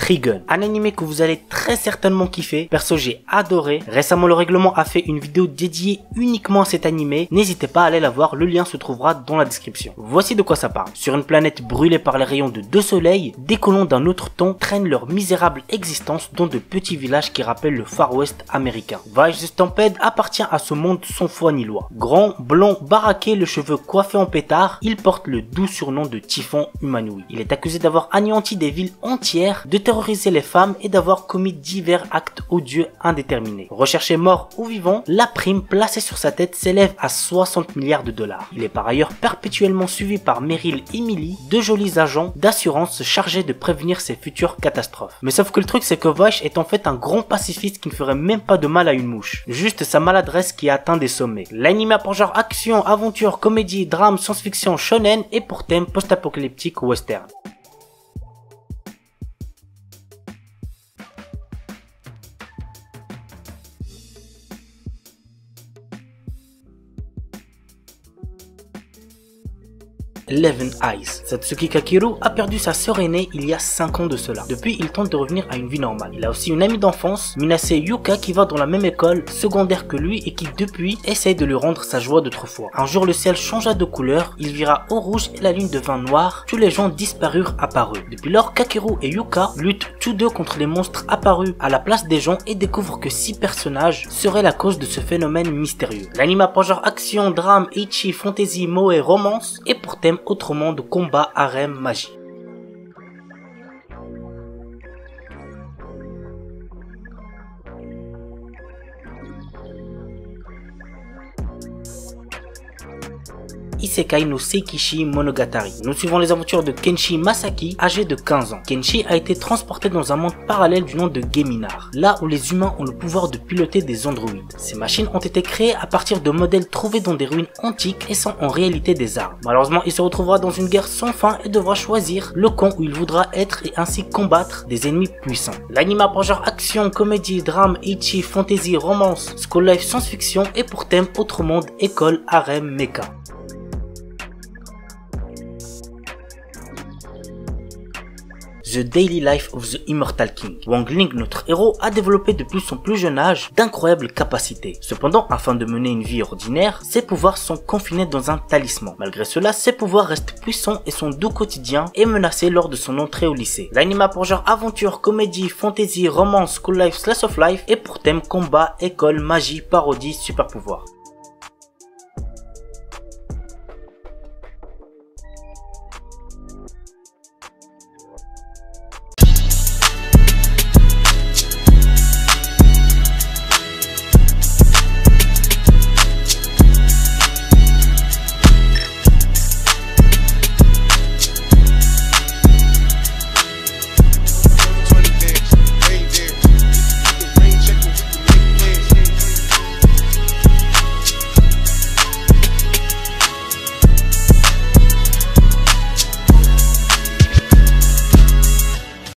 Trigun, un animé que vous allez très certainement kiffer. Perso, j'ai adoré. Récemment, le règlement a fait une vidéo dédiée uniquement à cet animé. N'hésitez pas à aller la voir, le lien se trouvera dans la description. Voici de quoi ça parle. Sur une planète brûlée par les rayons de deux soleils, des colons d'un autre temps traînent leur misérable existence dans de petits villages qui rappellent le Far West américain. Vache the Stampede appartient à ce monde sans foi ni loi. Grand, blond, baraqué, le cheveu coiffé en pétard, il porte le doux surnom de Typhon Humanoïde. Il est accusé d'avoir anéanti des villes entières, de terroriser les femmes et d'avoir commis divers actes odieux indéterminés. Recherché mort ou vivant, la prime placée sur sa tête s'élève à 60 milliards de dollars. Il est par ailleurs perpétuellement suivi par Meryl et Millie, deux jolis agents d'assurance chargés de prévenir ses futures catastrophes. Mais sauf que le truc c'est que Vache est en fait un grand pacifiste qui ne ferait même pas de mal à une mouche. Juste sa maladresse qui atteint des sommets. L'anime a pour genre action, aventure, comédie, drame, science-fiction, shonen et pour thème post-apocalyptique western. Eleven Eyes. Satsuki Kakeru a perdu sa sœur aînée il y a 5 ans de cela. Depuis, il tente de revenir à une vie normale. Il a aussi une amie d'enfance, Minase Yuka, qui va dans la même école secondaire que lui et qui depuis essaye de lui rendre sa joie d'autrefois. Un jour, le ciel changea de couleur, il vira au rouge et la lune devint noire. Tous les gens disparurent apparus. Depuis lors, Kakeru et Yuka luttent tous deux contre les monstres apparus à la place des gens et découvrent que 6 personnages seraient la cause de ce phénomène mystérieux. L'anime a pour genre action, drame, ecchi, fantasy, moe, romance et pour thème autrement de combat, harem, magie. Isekai no Seikishi Monogatari. Nous suivons les aventures de Kenshi Masaki, âgé de 15 ans. Kenshi a été transporté dans un monde parallèle du nom de Geminar, là où les humains ont le pouvoir de piloter des androïdes. Ces machines ont été créées à partir de modèles trouvés dans des ruines antiques et sont en réalité des armes. Malheureusement, il se retrouvera dans une guerre sans fin et devra choisir le camp où il voudra être et ainsi combattre des ennemis puissants. L'anime a pour genre action, comédie, drame, ecchi, fantasy, romance, school life, science-fiction et pour thème autre monde, école, harem, mecha. The Daily Life of the Immortal King. Wang Ling, notre héros, a développé depuis son plus jeune âge d'incroyables capacités. Cependant, afin de mener une vie ordinaire, ses pouvoirs sont confinés dans un talisman. Malgré cela, ses pouvoirs restent puissants et son doux quotidien est menacé lors de son entrée au lycée. L'anime a pour genre aventure, comédie, fantasy, romance, school life, slice of life et pour thème combat, école, magie, parodie, super pouvoir.